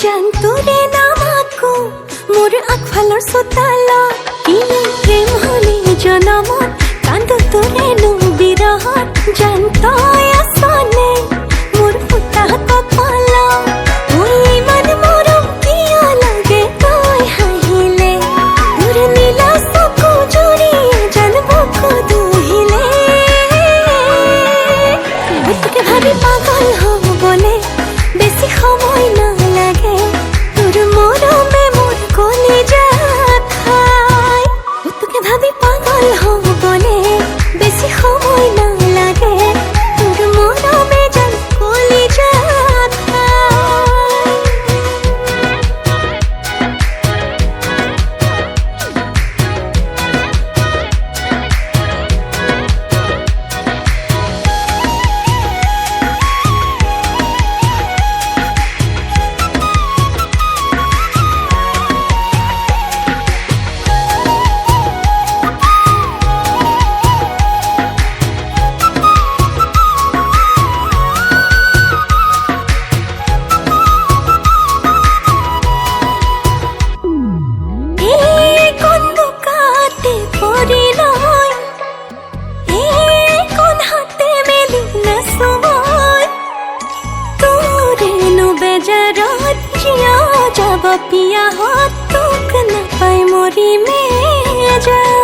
জানতুরে নামাকো মোর আকফালৰ চোতালত কিনো প্ৰেম হলি জনমত কান্দ তোৰে নো বিৰহত জানতই আছনে মোর ফুটা কপালত মই ইমান মৰম কিয় লাগে তই হাঁহিলে তোৰ নীলা চকু জুৰিয়ে জানবক দুহিলে তোকে ভাবি পাগল হ'বলে বেছি সময় নালাগে তোর মরমে মোর কলিজাত খায় তোকে ভাবি পাগল হ'বলে বেছি সময় নালাগে তোর মরমে জান কলিজাত খায় পিয়া হত তোক নাপাই মরি মে যা